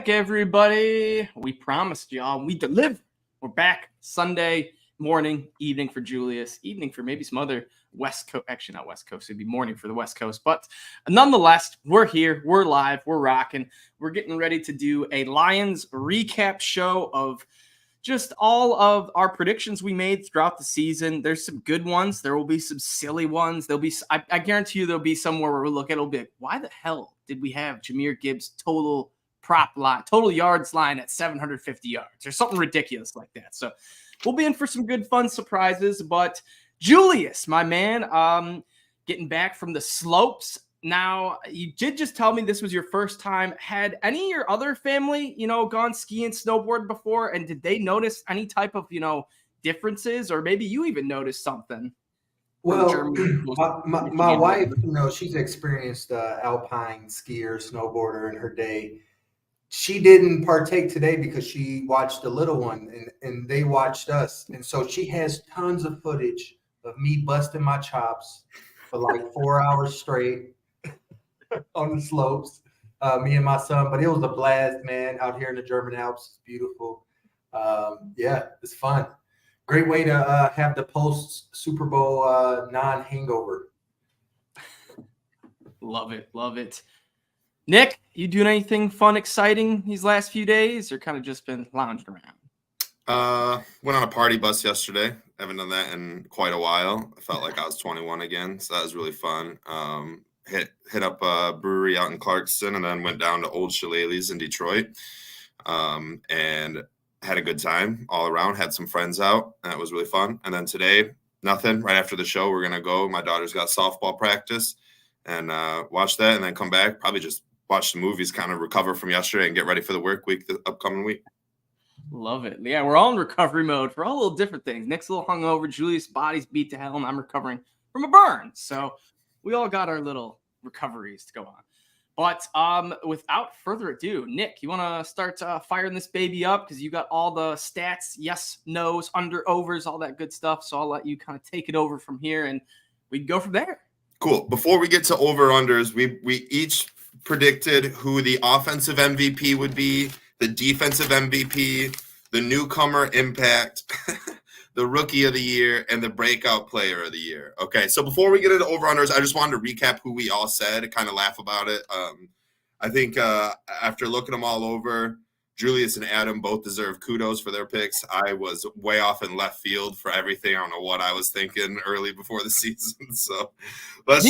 back, everybody. We promised y'all. We delivered. We're back Sunday morning, evening for Julius, evening for maybe some other West Coast. Actually, not West Coast. It'd be morning for the West Coast. But nonetheless, we're here. We're live. We're rocking. We're getting ready to do a Lions recap show of just all of our predictions we made throughout the season. There's some good ones. There will be some silly ones. There'll be, I guarantee you, there'll be somewhere where we'll look at it'll be like, why the hell did we have Jahmyr Gibbs total yards line at 750 yards or something ridiculous like that? So we'll be in for some good fun surprises. But Julius, my man, getting back from the slopes. Now, you did just tell me this was your first time. Had any of your other family, gone skiing, snowboard before? And did they notice any type of, differences? Or maybe you even noticed something? Well, my wife, she's experienced alpine skier, snowboarder in her day. She didn't partake today because she watched the little one and they watched us. And so she has tons of footage of me busting my chops for like 4 hours straight on the slopes, me and my son. But it was a blast, man, out here in the German Alps. It's beautiful. Yeah, it's fun. Great way to have the post Super Bowl non-hangover. Love it. Love it. Nick, you doing anything fun, exciting these last few days, or kind of just been lounging around? Went on a party bus yesterday. I haven't done that in quite a while. I felt like I was 21 again, so that was really fun. Hit up a brewery out in Clarkston, and then went down to Old Shillelagh's in Detroit, and had a good time all around. Had some friends out, and it was really fun. And then today, nothing. Right after the show, we're gonna go. My daughter's got softball practice, and watch that, and then come back. Probably just watch the movies, kind of recover from yesterday, and get ready for the work week, the upcoming week. Love it. Yeah, we're all in recovery mode for all little different things. Nick's a little hungover. Julius' body's beat to hell, and I'm recovering from a burn. So we all got our little recoveries to go on. But without further ado, Nick, you want to start firing this baby up because you got all the stats, yes, no's, under, overs, all that good stuff. So I'll let you kind of take it over from here, and we can go from there. Cool. Before we get to over-unders, we each predicted who the offensive MVP would be, the defensive MVP, the newcomer impact, the rookie of the year, and the breakout player of the year. Okay, so before we get into over-unders, I just wanted to recap who we all said and kind of laugh about it. I think after looking them all over, Julius and Adam both deserve kudos for their picks. I was way off in left field for everything. I don't know what I was thinking early before the season. So let's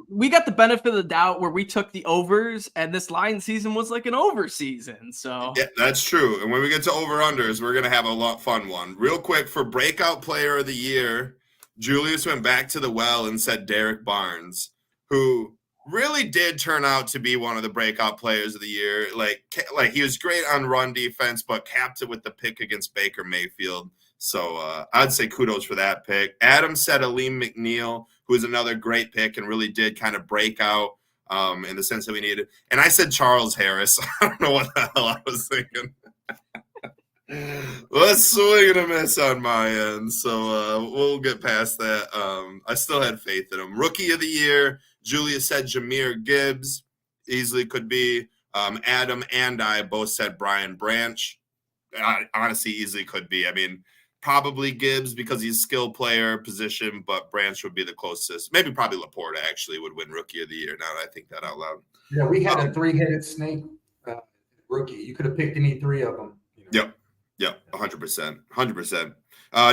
we got the benefit of the doubt where we took the overs, and this Lions season was like an over season. So yeah, that's true. And when we get to over-unders, we're going to have a lot fun one. Real quick, for breakout player of the year, Julius went back to the well and said Derek Barnes, who really did turn out to be one of the breakout players of the year. Like he was great on run defense, but capped it with the pick against Baker Mayfield. So I'd say kudos for that pick. Adam said Aleem McNeil, who is another great pick and really did kind of break out in the sense that we needed. And I said Charles Harris. I don't know what the hell I was thinking. Let's swing and a miss on my end. So we'll get past that. I still had faith in him. Rookie of the year, Julius said Jahmyr Gibbs. Easily could be. Adam and I both said Brian Branch. Honestly, easily could be. I mean, probably Gibbs because he's a skill player position, but Branch would be the closest. Maybe probably Laporta actually would win Rookie of the Year. Now that I think that out loud. Yeah, we had a three-headed snake rookie. You could have picked any three of them. Yep, 100%. 100%.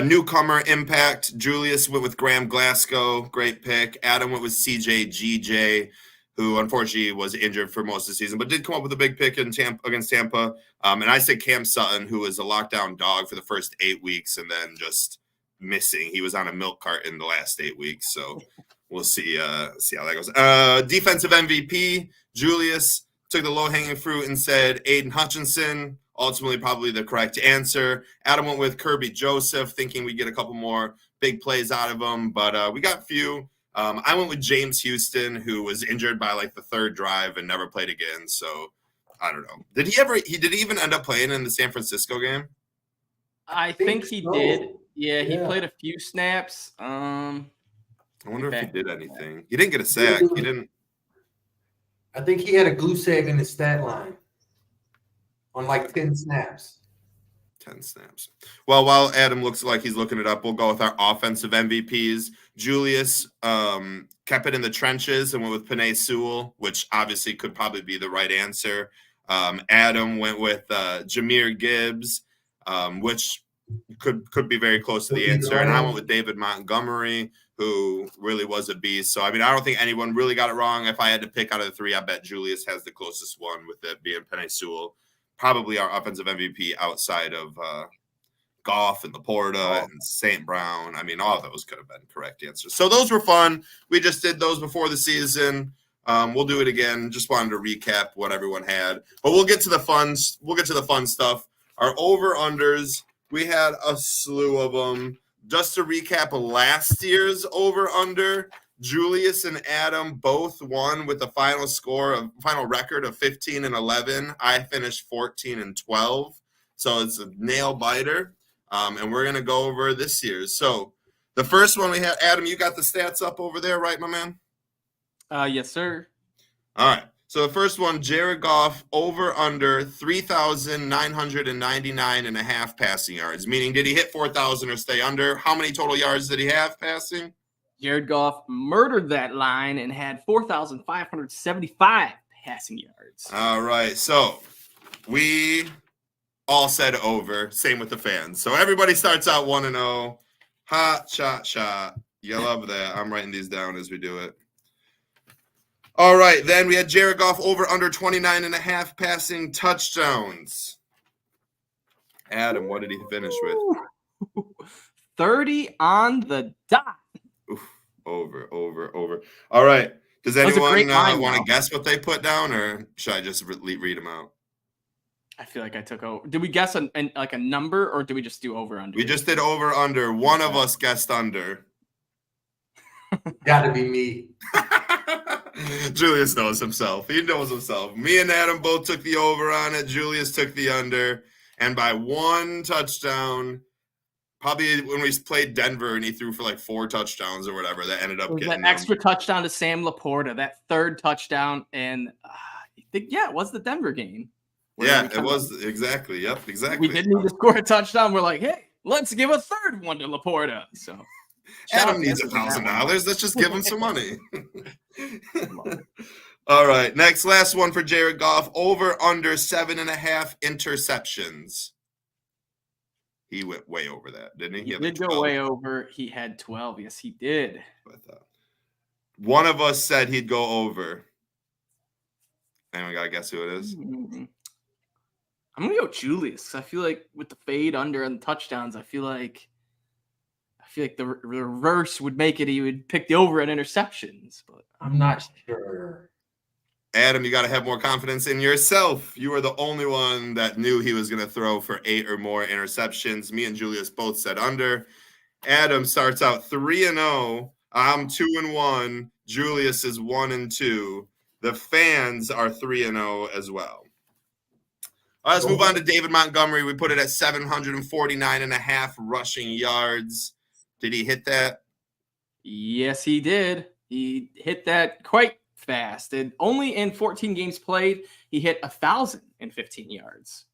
Newcomer impact. Julius went with Graham Glasgow. Great pick. Adam went with CJ, who unfortunately was injured for most of the season, but did come up with a big pick in against Tampa. And I said Cam Sutton, who was a lockdown dog for the first 8 weeks and then just missing. He was on a milk cart in the last 8 weeks. So we'll see how that goes. Defensive MVP, Julius took the low-hanging fruit and said Aiden Hutchinson. Ultimately, probably the correct answer. Adam went with Kirby Joseph, thinking we'd get a couple more big plays out of him, but we got a few. I went with James Houston, who was injured by like the third drive and never played again. So I don't know. Did he even end up playing in the San Francisco game? I think he did. Yeah, he played a few snaps. I wonder if he did anything. He didn't get a sack. He didn't. I think he had a goose egg in his stat line. on like 10 snaps. 10 snaps. Well, while Adam looks like he's looking it up, we'll go with our offensive MVPs. Julius kept it in the trenches and went with Penei Sewell, which obviously could probably be the right answer. Adam went with Jahmyr Gibbs, which could be very close to the answer. And I went with David Montgomery, who really was a beast. So, I mean, I don't think anyone really got it wrong. If I had to pick out of the three, I bet Julius has the closest one, with it being Penei Sewell. Probably our offensive MVP outside of Goff and Laporta and St. Brown. I mean, all of those could have been correct answers. So those were fun. We just did those before the season. We'll do it again. Just wanted to recap what everyone had. But we'll get to the fun. We'll get to the fun stuff. Our over-unders, we had a slew of them. Just to recap last year's over-under, Julius and Adam both won with a final record of 15-11. I finished 14-12. So it's a nail biter. And we're going to go over this year's. So the first one we had, Adam, you got the stats up over there, right, my man? Yes, sir. All right. So the first one, Jared Goff, over under 3,999.5 passing yards, meaning did he hit 4,000 or stay under? How many total yards did he have passing? Jared Goff murdered that line and had 4,575 passing yards. All right. So we all said over. Same with the fans. So everybody starts out 1-0. Hot shot. You love that. I'm writing these down as we do it. All right. Then we had Jared Goff over under 29.5 passing touchdowns. Adam, what did he finish with? 30 on the dot. Oof, over. All right. Does anyone want to guess what they put down, or should I just read them out? I feel like I took over. Did we guess a number, or did we just do over under? We just did over under. One of us guessed under. Gotta be me. Julius knows himself. He knows himself. Me and Adam both took the over on it. Julius took the under, and by one touchdown. Probably when we played Denver and he threw for like 4 touchdowns or whatever, that ended up getting that extra touchdown to Sam Laporta, that third touchdown, and it was the Denver game. Yeah, it was exactly. Yep, exactly. We didn't need to score a touchdown. We're like, hey, let's give a third one to Laporta. So Adam needs $1,000. Let's just give him some money. All right, last one for Jared Goff. Over under 7.5 interceptions. He went way over that, didn't he? He did go way over. He had 12. Yes, he did. One of us said he'd go over. Anyone got to guess who it is? I'm going to go Julius. I feel like with the fade under and the touchdowns, I feel like the reverse would make it. He would pick the over at interceptions. But I'm not sure. Adam, you got to have more confidence in yourself. You were the only one that knew he was going to throw for 8 or more interceptions. Me and Julius both said under. Adam starts out 3-0. I'm 2-1. Julius is 1-2. The fans are 3-0 as well. All right, let's move on to David Montgomery. We put it at 749.5 rushing yards. Did he hit that? Yes, he did. He hit that quite fast. And only in 14 games played, he hit 1,015 yards.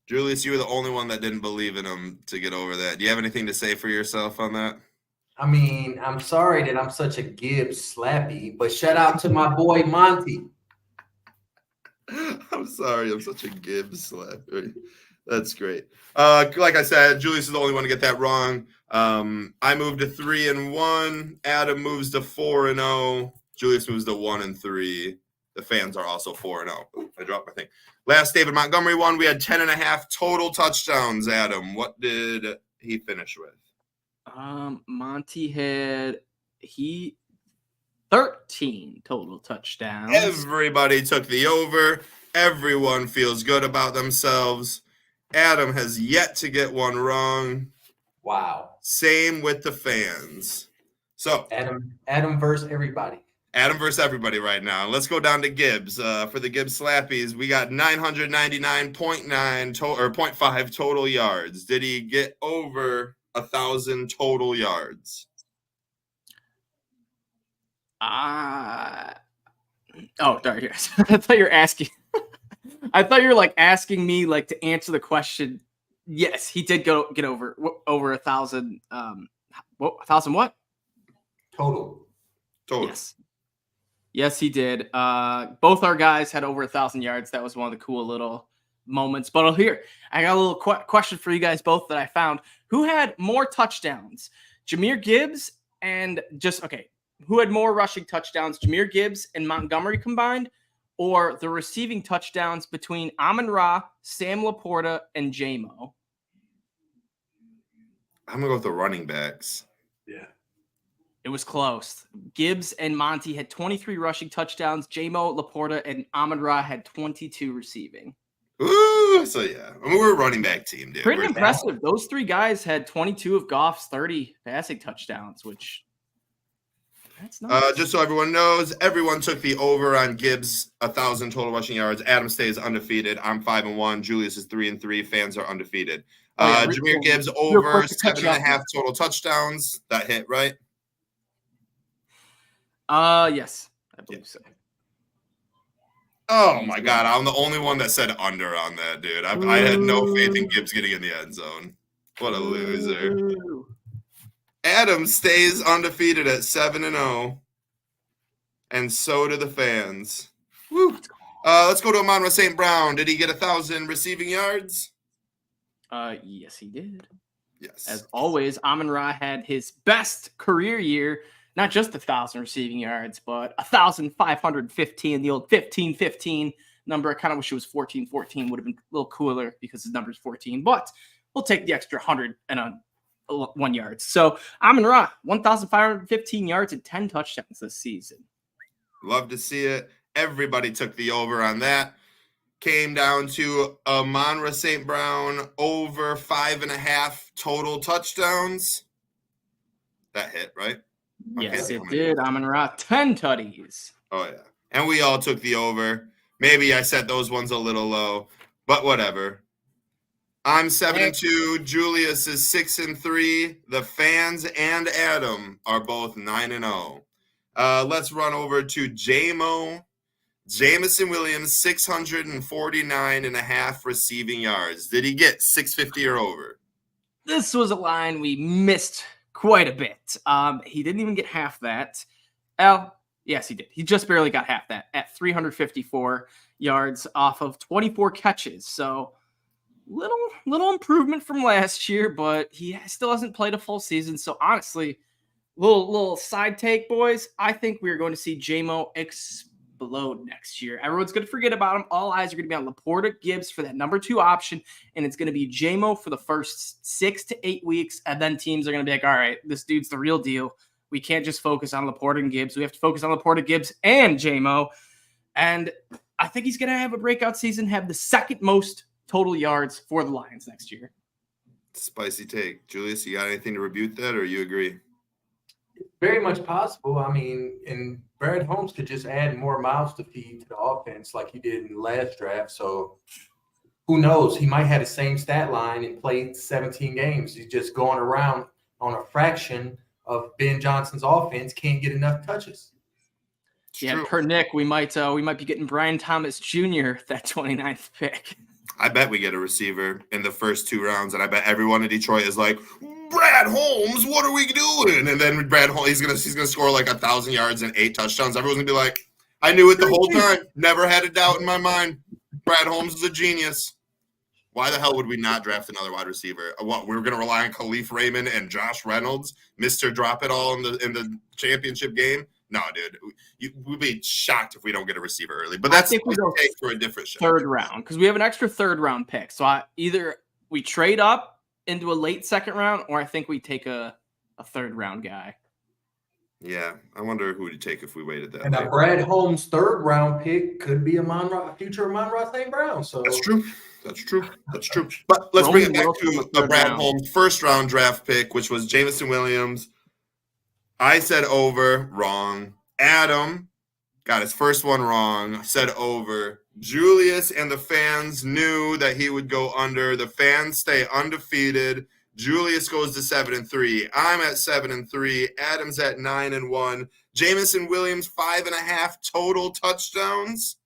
Julius, you were the only one that didn't believe in him to get over that. Do you have anything to say for yourself on that? I mean, I'm sorry that I'm such a Gibbs slappy, but shout out to my boy Monty. I'm sorry, I'm such a Gibbs slappy. That's great. Like I said, Julius is the only one to get that wrong. I moved to 3-1. Adam moves to 4-0. Julius moves to 1-3. The fans are also 4-0. I dropped my thing. Last David Montgomery one, we had 10.5 total touchdowns. Adam, what did he finish with? Monty had 13 total touchdowns. Everybody took the over. Everyone feels good about themselves. Adam has yet to get one wrong. Wow. Same with the fans. So Adam versus everybody. Adam versus everybody right now. Let's go down to Gibbs. For the Gibbs Slappies, we got 999.9 or 0.5 total yards. Did he get over 1,000 total yards? Sorry. I thought you were asking. I thought you were like asking me like to answer the question. Yes, he did get over 1,000. 1,000 what? Total. Yes, he did. Both our guys had over 1,000 yards. That was one of the cool little moments. But I got a little question for you guys both that I found. Who had more touchdowns? Jahmyr Gibbs and who had more rushing touchdowns? Jahmyr Gibbs and Montgomery combined, or the receiving touchdowns between Amon-Ra, Sam Laporta, and J-Mo? I'm going to go with the running backs. Yeah. It was close. Gibbs and Monty had 23 rushing touchdowns. J-Mo, Laporta, and Amon-Ra had 22 receiving. Ooh, so yeah. I mean, we're a running back team, dude. Pretty impressive. Those three guys had 22 of Goff's 30 passing touchdowns, which that's nice. Just so everyone knows, everyone took the over on Gibbs, 1,000 total rushing yards. Adam stays undefeated. I'm 5-1. Julius is 3-3. Fans are undefeated. Jahmyr Gibbs over 7.5 total touchdowns. That hit, right? Yes, I believe so. Oh my God, I'm the only one that said under on that, dude. I had no faith in Gibbs getting in the end zone. What a loser. Adam stays undefeated at 7-0. And so do the fans. Woo. Let's go to Amon-Ra St. Brown. Did he get 1,000 receiving yards? Yes, he did. Yes. As always, Amon-Ra had his best career year. Not just 1,000 receiving yards, but 1,515. The old 15-15 number. I kind of wish it was 14-14. Would have been a little cooler because his number is 14. But we'll take the extra 101 yards. So Amon-Ra, 1,515 yards and 10 touchdowns this season. Love to see it. Everybody took the over on that. Came down to Amon-Ra St. Brown over 5.5 total touchdowns. That hit, right? Yes, it did. Amon-Ra, 10 tutties. Oh, yeah. And we all took the over. Maybe I set those ones a little low, but whatever. I'm 7-2. Julius is 6-3. The fans and Adam are both 9-0. Let's run over to J-Mo. Jameson Williams, 649.5 receiving yards. Did he get 650 or over? This was a line we missed quite a bit. He didn't even get half that. Yes, he did. He just barely got half that at 354 yards off of 24 catches. So little improvement from last year, but he still hasn't played a full season. So honestly, little side take, boys. I think we're going to see J-Mo explode next year. Everyone's going to forget about him. All eyes are going to be on Laporta, Gibbs for that number 2 option, and it's going to be J-Mo for the first 6 to 8 weeks, and then teams are going to be like, all right, this dude's the real deal. We can't just focus on Laporta and Gibbs. We have to focus on Laporta, Gibbs, and J-Mo, and I think he's going to have a breakout season, have the second most total yards for the Lions next year. Spicy take. Julius, you got anything to rebuke that, or you agree? Very much possible. I mean, and Brad Holmes could just add more mouths to feed to the offense like he did in the last draft. So who knows? He might have the same stat line and played 17 games. He's just going around on a fraction of Ben Johnson's offense, can't get enough touches. Yeah, per Nick, we might be getting Brian Thomas Jr. that 29th pick. I bet we get a receiver in the first 2 rounds, and I bet everyone in Detroit is like, Brad Holmes, what are we doing? And then Brad Holmes, he's gonna score like 1,000 yards and 8 touchdowns. Everyone's gonna be like, I knew it the whole time. Never had a doubt in my mind. Brad Holmes is a genius. Why the hell would we not draft another wide receiver? What, we're gonna rely on Khalif Raymond and Josh Reynolds, Mr. Drop It All in the championship game? No, dude. We'd be shocked if we don't get a receiver early. But that's we go take for a different show. 3rd round, because we have an extra 3rd round pick. So either we trade up into a late 2nd round, or I think we take a 3rd round guy. Yeah, I wonder who would take if we waited that. And a Brad Holmes 3rd round pick could be future Amon-Ra St. Brown. So that's true. But let's bring it back to the Brad Holmes 1st round draft pick, which was Jameson Williams. I said over, wrong. Adam got his first one wrong, said over. Julius and the fans knew that he would go under. The fans stay undefeated. Julius goes to 7-3. I'm at 7-3. Adam's at 9-1. Jameson Williams, 5.5 total touchdowns.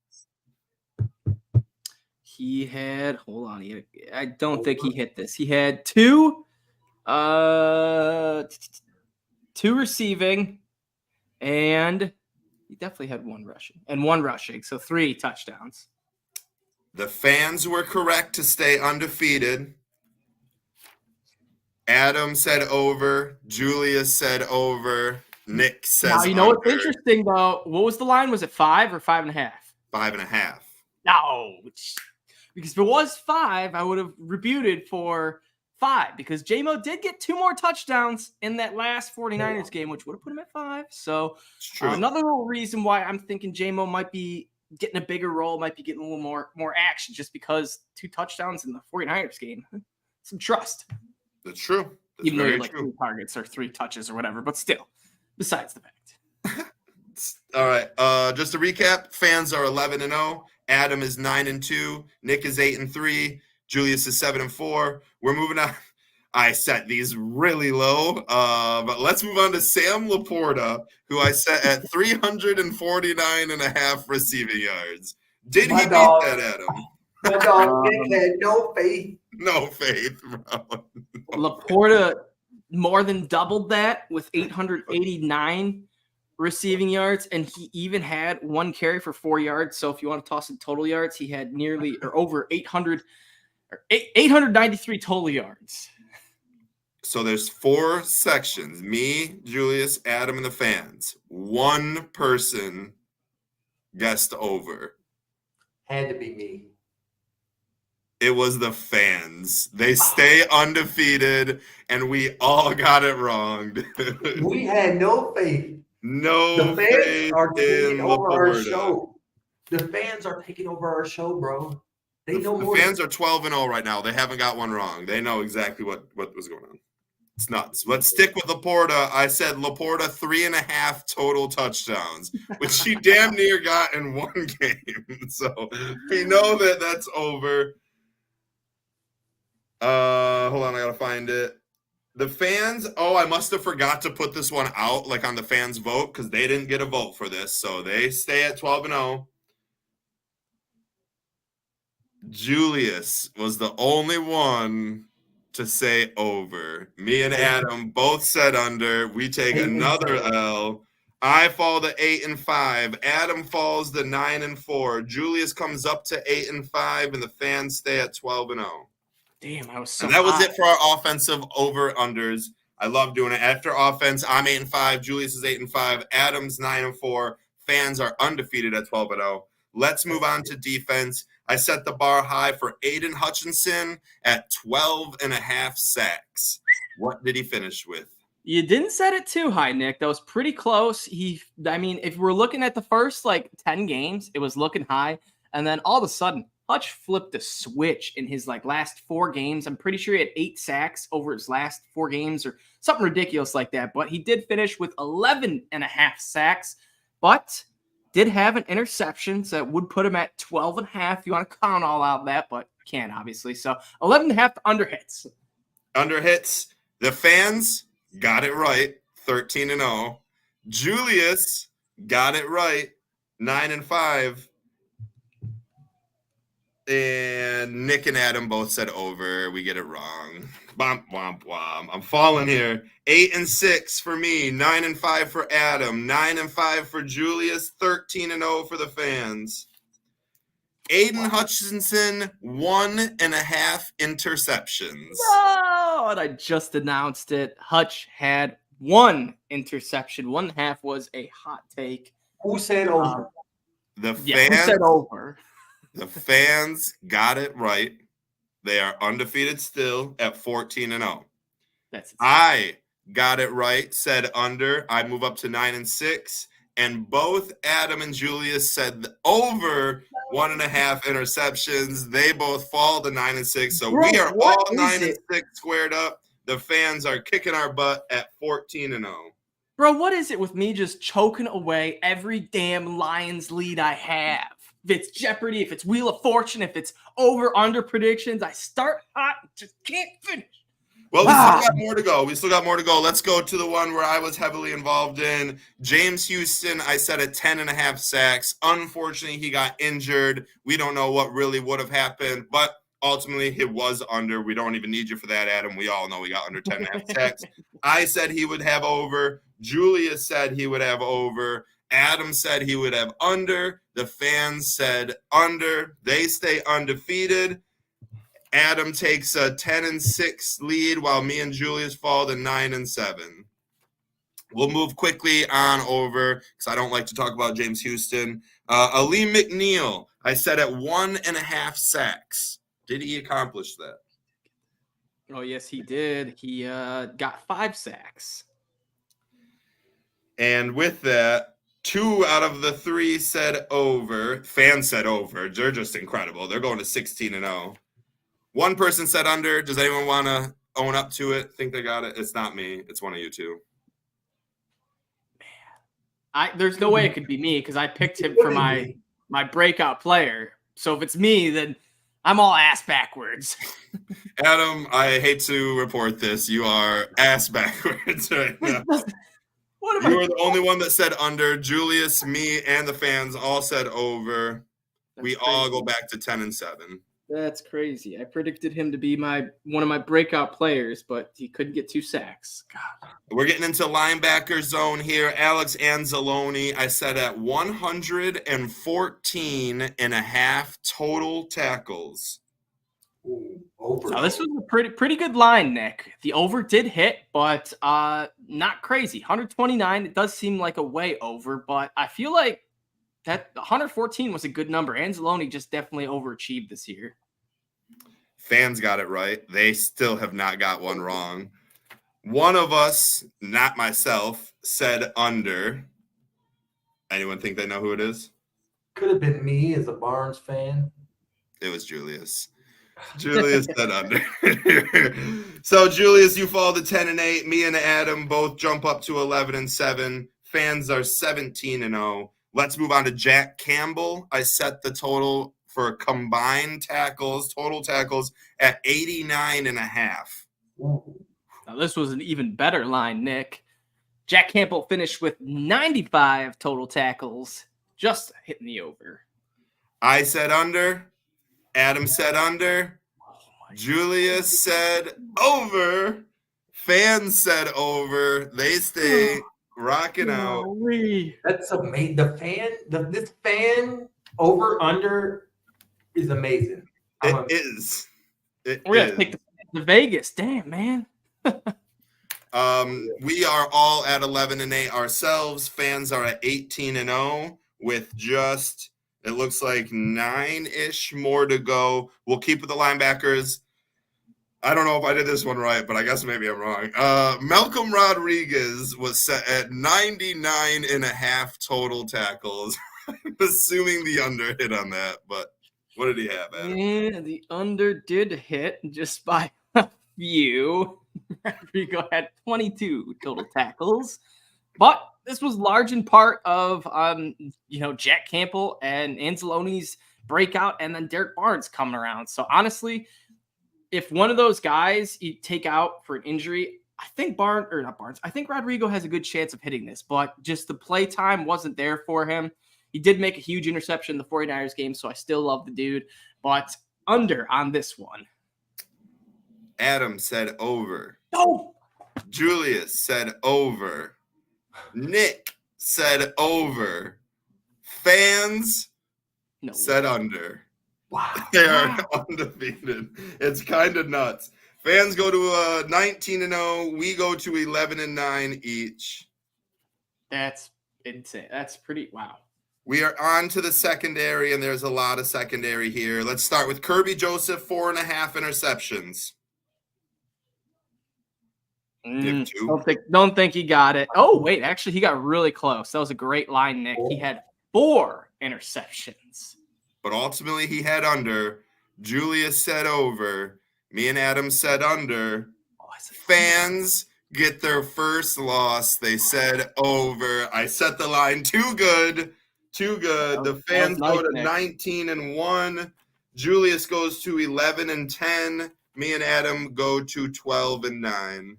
He had, hold on, I don't think he hit this. He had two receiving, and he definitely had one rushing. So 3 touchdowns. The fans were correct to stay undefeated. Adam said over. Julius said over. Nick says now, you know under. what's interesting, though? What was the line? Was it 5 or 5.5? 5.5. No. Because if it was 5, I would have rebuted for 5 because J-Mo did get 2 more touchdowns in that last 49ers game, which would have put him at 5. So another little reason why I'm thinking J-Mo might be getting a bigger role, might be getting a little more action just because 2 touchdowns in the 49ers game. Some trust. That's true. That's even though you're like true. 3 targets or 3 touches or whatever, but still, besides the fact. All right. Just to recap, fans are 11-0. Adam is 9-2. Nick is 8-3. Julius is 7-4. We're moving on. I set these really low, but let's move on to Sam Laporta, who I set at 349.5 receiving yards. Did he beat that, Adam? My dog Nick had no faith. No faith, bro. Laporta more than doubled that with 889 receiving yards, and he even had 1 carry for 4 yards. So if you want to toss in total yards, he had nearly or over 893 total yards. So there's 4 sections: me, Julius, Adam, and the fans. 1 person guessed over. Had to be me. It was the fans. They stay undefeated, and we all got it wrong. We had no faith. No the fans are taking over Laporta. our show. The fans are taking over our show, bro. They know more. The fans are 12-0 right now. They haven't got one wrong. They know exactly what was going on. It's nuts. Let's stick with Laporta. I said Laporta 3.5 total touchdowns, which he damn near got in 1 game. So we know that that's over. Hold on, I gotta find it. The fans, I must have forgot to put this one out, like on the fans vote, because they didn't get a vote for this, so they stay at 12-0. Julius was the only one to say over. Me and Adam both said under. We take another L. I fall to 8-5. Adam falls to 9-4. Julius comes up to 8-5, and the fans stay at 12-0. Damn, I was so. And that was it for our offensive over-unders. I love doing it. After offense, I'm 8-5. Julius is 8-5. Adam's 9-4. Fans are undefeated at 12-0. Let's move on to defense. I set the bar high for Aiden Hutchinson at 12.5 sacks. What did he finish with? You didn't set it too high, Nick. That was pretty close. If we're looking at the first 10 games, it was looking high. And then all of a sudden, Hutch flipped a switch in his last 4 games. I'm pretty sure he had 8 sacks over his last 4 games or something ridiculous like that. But he did finish with 11.5 sacks, but did have an interception, so that would put him at 12.5. You want to count all out that, but can't obviously. So 11.5 under hits. Under hits. The fans got it right, 13-0. Julius got it right, 9-5. And Nick and Adam both said over. We get it wrong. Womp, womp, womp. I'm falling here. 8-6 for me. 9-5 for Adam. 9-5 for Julius. 13-0 for the fans. Aiden Hutchinson, 1.5 interceptions. Oh, and I just announced it. Hutch had 1 interception. 1.5 was a hot take. Who said over? Who said over? The fans got it right. They are undefeated still at 14-0. I got it right, said under. I move up to 9-6. And both Adam and Julius said over 1.5 interceptions. They both fall to 9-6. So we are all 9-6 squared up. The fans are kicking our butt at 14-0. Bro, what is it with me just choking away every damn Lions lead I have? If it's Jeopardy, if it's Wheel of Fortune, if it's over-under predictions, I start hot, just can't finish. Well, we still got more to go. We still got more to go. Let's go to the one where I was heavily involved in. James Houston, I said at 10.5 sacks. Unfortunately, he got injured. We don't know what really would have happened, but ultimately it was under. We don't even need you for that, Adam. We all know we got under 10.5 sacks. I said he would have over. Julius said he would have over. Adam said he would have under. The fans said under. They stay undefeated. Adam takes a 10-6 lead, while me and Julius fall to 9-7. We'll move quickly on over because I don't like to talk about James Houston. Ali McNeil, I said at 1.5 sacks. Did he accomplish that? Oh, yes, he did. He got 5 sacks. And with that, 2 out of the 3 said over. Fans said over. They're just incredible. They're going to 16-0. One person said under. Does anyone want to own up to it? Think they got it? It's not me. It's one of you two. Man, there's no way it could be me because I picked him for my breakout player. So if it's me, then I'm all ass backwards. Adam, I hate to report this. You are ass backwards right now. You were the only one that said under. Julius, me, and the fans all said over. We all go back to 10-7. That's crazy. I predicted him to be one of my breakout players, but he couldn't get 2 sacks. God. We're getting into linebacker zone here. Alex Anzalone, I said at 114.5 total tackles. Ooh, over. So this was a pretty good line, Nick. The over did hit, but not crazy. 129. It does seem like a way over, but I feel like that 114 was a good number. Anzalone just definitely overachieved this year. Fans got it right. They still have not got one wrong. One of us, not myself, said under. Anyone think they know who it is? Could have been me as a Barnes fan. It was Julius. Julius said under. So, Julius, you fall to 10-8. Me and Adam both jump up to 11-7. Fans are 17-0. Let's move on to Jack Campbell. I set the total for combined tackles, total tackles, at 89.5. Now, this was an even better line, Nick. Jack Campbell finished with 95 total tackles, just hitting the over. I said under. Adam said under. Julius said over. Fans said over. They stay rocking out. That's amazing. This fan over under is amazing. It is. We're going to take the Vegas. Damn, man. We are all at 11-8 ourselves. Fans are at 18-0 with just, it looks like 9-ish more to go. We'll keep with the linebackers. I don't know if I did this one right, but I guess maybe I'm wrong. Malcolm Rodriguez was set at 99.5 total tackles. I'm assuming the under hit on that, but what did he have, Adam? Yeah, the under did hit just by a few. Rodrigo had 22 total tackles, but this was large in part of Jack Campbell and Anzalone's breakout, and then Derek Barnes coming around. So honestly, if one of those guys you take out for an injury, I think I think Rodrigo has a good chance of hitting this, but just the play time wasn't there for him. He did make a huge interception in the 49ers game, so I still love the dude, but under on this one. Adam said over. No. Julius said over. Nick said over. Fans said under. Wow. They are undefeated. It's kind of nuts. Fans go to 19-0. We go to 11-9 each. That's insane. That's pretty wow. We are on to the secondary, and there's a lot of secondary here. Let's start with Kirby Joseph, 4.5 interceptions. Don't think he got it. Oh, wait. Actually, he got really close. That was a great line, Nick. He had 4 interceptions. But ultimately, he had under. Julius said over. Me and Adam said under. Fans get their first loss. They said over. I set the line too good. Too good. The fans go to 19-1. Julius goes to 11-10. Me and Adam go to 12-9.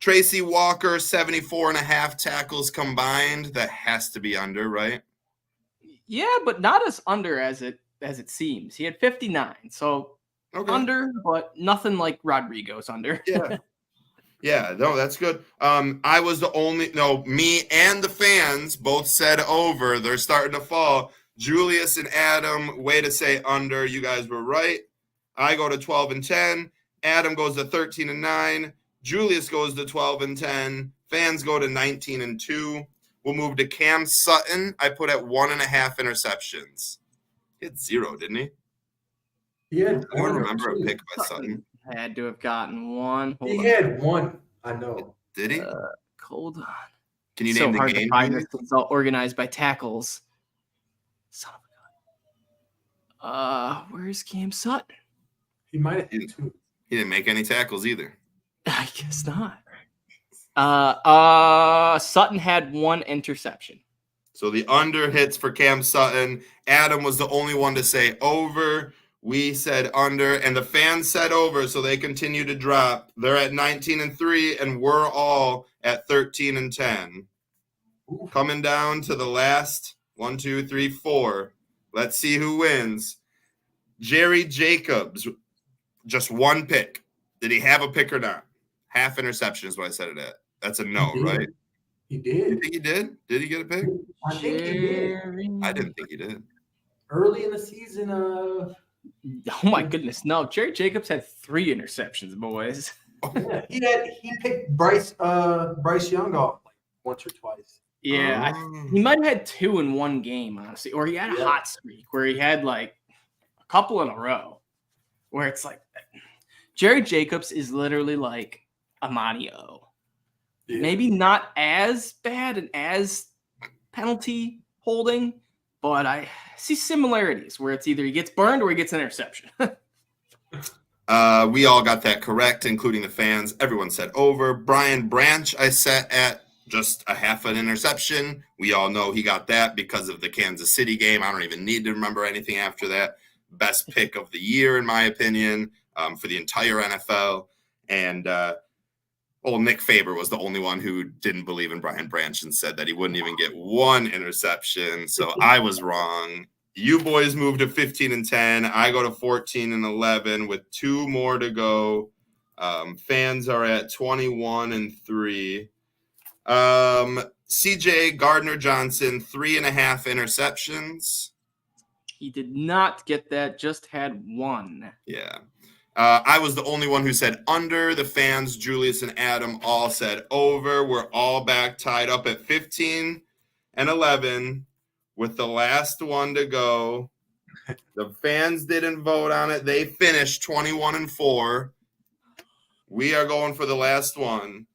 Tracy Walker, 74.5 tackles combined. That has to be under, right? Yeah, but not as under as it seems. He had 59, so under, but nothing like Rodrigo's under. Yeah, no, that's good. I was the only, me and the fans both said over. They're starting to fall. Julius and Adam, way to say under. You guys were right. I go to 12-10. Adam goes to 13-9. Julius goes to 12-10. Fans go to 19-2. We'll move to Cam Sutton. I put at 1.5 interceptions. He had 0, didn't he? Yeah, I don't remember a pick by Sutton. Had to have gotten one. He had one. I know. Did he? Hold on. Can you so name the hard game? To find this. It's all organized by tackles. Son of a gun. Where's Cam Sutton? He might have hit 2. He didn't make any tackles either. I guess not. Sutton had 1 interception. So the under hits for Cam Sutton. Adam was the only one to say over. We said under, and the fans said over, so they continue to drop. They're at 19-3, and we're all at 13-10. Ooh. Coming down to the last 1, 2, 3, 4. Let's see who wins. Jerry Jacobs, just 1 pick. Did he have a pick or not? Half interception is what I said it at. That's a no, right? He did. You think he did? Did he get a pick? I think he did. I didn't think he did. Early in the season Oh my goodness, no. Jerry Jacobs had 3 interceptions, boys. Yeah, he picked Bryce Young off like once or twice. Yeah, he might have had 2 in one game, honestly. Or he had a hot streak where he had like a couple in a row where it's like Jerry Jacobs is literally like Amani O. Yeah. Maybe not as bad and as penalty holding, but I see similarities where it's either he gets burned or he gets an interception. We all got that correct, including the fans. Everyone said over. Brian Branch, I set at just a half an interception. We all know he got that because of the Kansas City game. I don't even need to remember anything after that. Best pick of the year, in my opinion, for the entire NFL. And old Nick Faber was the only one who didn't believe in Brian Branch and said that he wouldn't even get 1 interception. So I was wrong. You boys moved to 15-10. I go to 14-11 with 2 more to go. Fans are at 21-3. CJ Gardner-Johnson, 3.5 interceptions. He did not get that, just had 1. Yeah. I was the only one who said under. The fans, Julius and Adam, all said over. We're all back tied up at 15-11 with the last one to go. The fans didn't vote on it. They finished 21-4. We are going for the last one.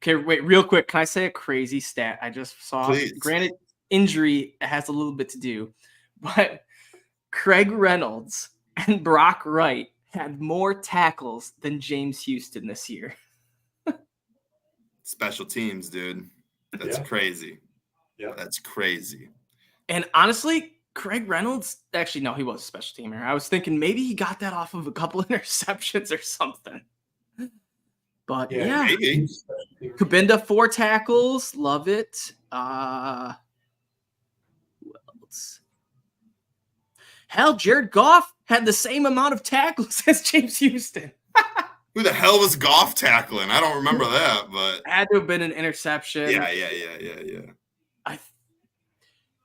Okay, wait, real quick. Can I say a crazy stat I just saw? Please. Granted, injury has a little bit to do, but Craig Reynolds and Brock Wright had more tackles than James Houston this year. Special teams, dude. That's crazy. Yeah, that's crazy. And honestly, Craig Reynolds, actually, no, he was a special teamer. I was thinking maybe he got that off of a couple interceptions or something. But yeah. Maybe. Kabinda, 4 tackles. Love it. Who else? Hell, Jared Goff had the same amount of tackles as James Houston. Who the hell was Goff tackling? I don't remember that, but had to have been an interception. Yeah.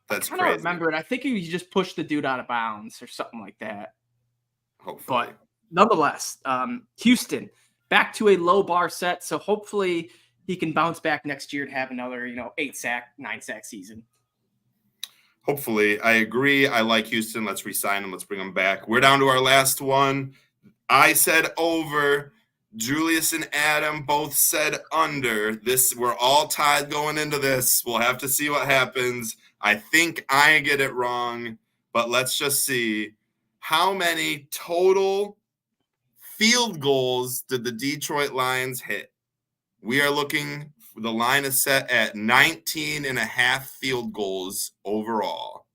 That's I crazy. don't remember it. I think he just pushed the dude out of bounds or something like that. Hopefully. But nonetheless, Houston back to a low bar set. So hopefully he can bounce back next year and have another, 8-sack, 9-sack season. Hopefully. I agree. I like Houston. Let's re-sign him. Let's bring him back. We're down to our last one. I said over. Julius and Adam both said under. We're all tied going into this. We'll have to see what happens. I think I get it wrong, but let's just see. How many total field goals did the Detroit Lions hit? We are looking, the line is set at 19.5 field goals overall.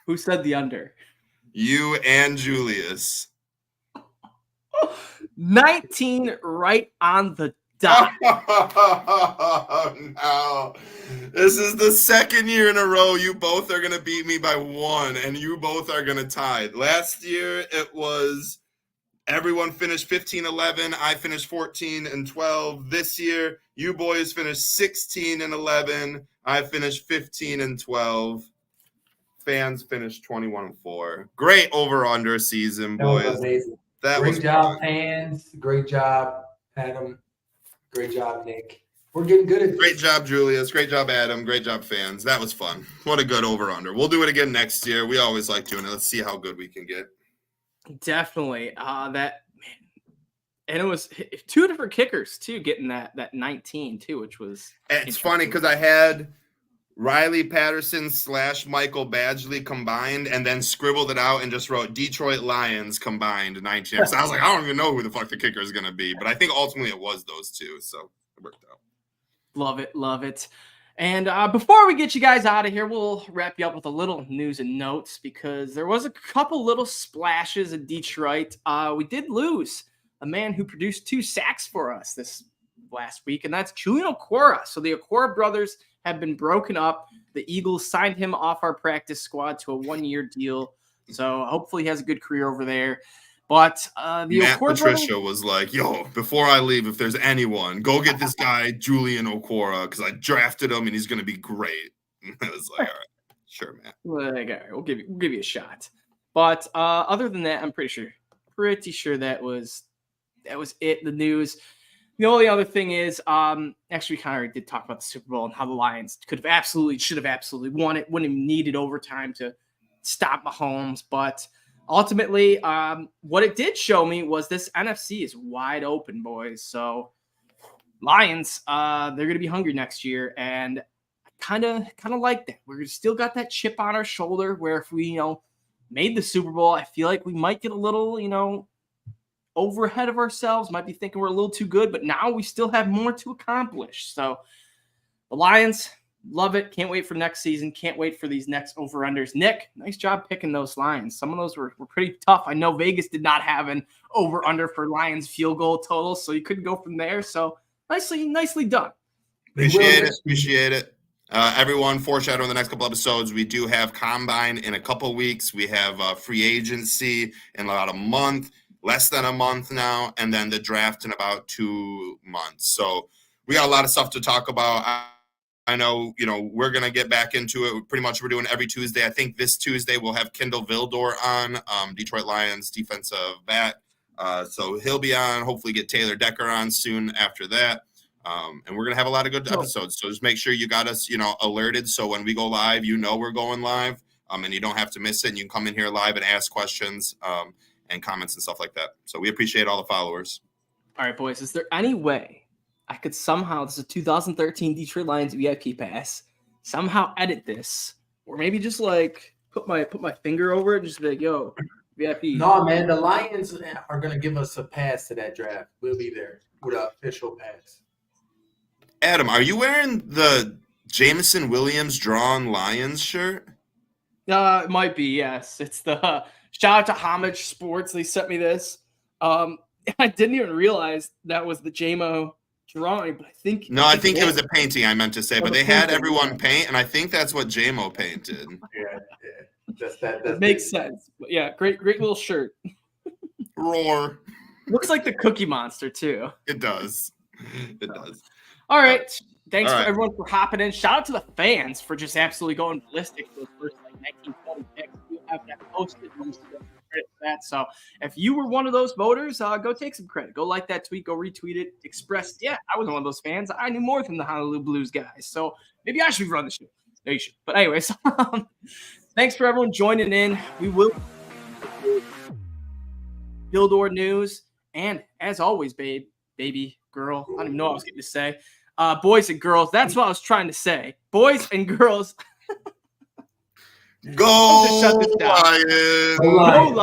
Who said the under? You and Julius. 19 right on the dot. Oh, no. This is the second year in a row you both are going to beat me by 1, and you both are going to tie. Last year, it was everyone finished 15-11. I finished 14-12. This year, you boys finished 16-11. I finished 15-12. Fans finished 21-4. Great over-under season, boys. That was amazing. That Great was job, fun. fans. Great job, Adam. Great job, Nick. We're getting good at this. Great job, Julius. Great job, Adam. Great job, fans. That was fun. What a good over-under. We'll do it again next year. We always like doing it. Let's see how good we can get. Definitely. And it was 2 different kickers too, getting that 19 too, which was. It's funny because I had Riley Patterson / Michael Badgley combined, and then scribbled it out and just wrote Detroit Lions combined 19. So I was like, I don't even know who the fuck the kicker is going to be, but I think ultimately it was those two, so it worked out. Love it, love it. And before we get you guys out of here, we'll wrap you up with a little news and notes because there was a couple little splashes in Detroit. We did lose a man who produced 2 sacks for us this last week, and that's Julian Okwara. So the Okwara brothers have been broken up. The Eagles signed him off our practice squad to a 1-year deal. So hopefully he has a good career over there. But the Matt Okwara Patricia brothers, was like, yo, before I leave, if there's anyone, go get this guy, Julian Okwara, because I drafted him and he's going to be great. And I was like, all right, sure, Matt. like, all right, we'll give you a shot. But other than that, I'm pretty sure that was it. The news. The only other thing is, actually, we kind of already did talk about the Super Bowl and how the Lions should have absolutely won it. Wouldn't have needed overtime to stop Mahomes. But ultimately, what it did show me was this NFC is wide open, boys. So Lions, they're going to be hungry next year, and I kind of like that. We're still got that chip on our shoulder where if we, made the Super Bowl, I feel like we might get a little, over ahead of ourselves, might be thinking we're a little too good, but now we still have more to accomplish. So the Lions, love it. Can't wait for next season. Can't wait for these next over-unders. Nick, nice job picking those Lions. Some of those were pretty tough. I know Vegas did not have an over-under for Lions field goal total, so you couldn't go from there. So nicely done. Appreciate it. Everyone, foreshadowing the next couple episodes, we do have Combine in a couple weeks. We have free agency in about a month. Less than a month now, and then the draft in about 2 months. So we got a lot of stuff to talk about. I know, we're going to get back into it. Pretty much we're doing every Tuesday. I think this Tuesday we'll have Kendall Vildor on, Detroit Lions defensive back. So he'll be on, hopefully get Taylor Decker on soon after that. And we're going to have a lot of good episodes. So just make sure you got us, alerted. So when we go live, we're going live, and you don't have to miss it. And you can come in here live and ask questions. And comments and stuff like that. So we appreciate all the followers. All right, boys. Is there any way I could somehow, this is a 2013 Detroit Lions VIP pass, somehow edit this, or maybe just put my finger over it and just be like, yo, VIP. No, man, the Lions are gonna give us a pass to that draft. We'll be there with an official pass. Adam, are you wearing the Jameson Williams drawn Lions shirt? It might be, yes. It's the shout out to Homage Sports. They sent me this. I didn't even realize that was the JMO drawing, but I think it was a painting I meant to say, but they had everyone paint, and I think that's what JMO painted. Yeah. That makes sense. But yeah, great little shirt. Roar. Looks like the Cookie Monster too. It does. It does. All right. Thanks for everyone for hopping in. Shout out to the fans for just absolutely going ballistic for those first 1920 picks. We have that posted. Most of them credit for that. So if you were one of those voters, go take some credit. Go like that tweet. Go retweet it. Express. Yeah, I wasn't one of those fans. I knew more than the Honolulu Blues guys. So maybe I should run the show. No, you should. But anyways, thanks for everyone joining in. We will Bildor news. And as always, baby, girl, I don't even know what I was getting to say. Boys and girls, that's what I was trying to say. Boys and girls. Go Lions! Go Lions!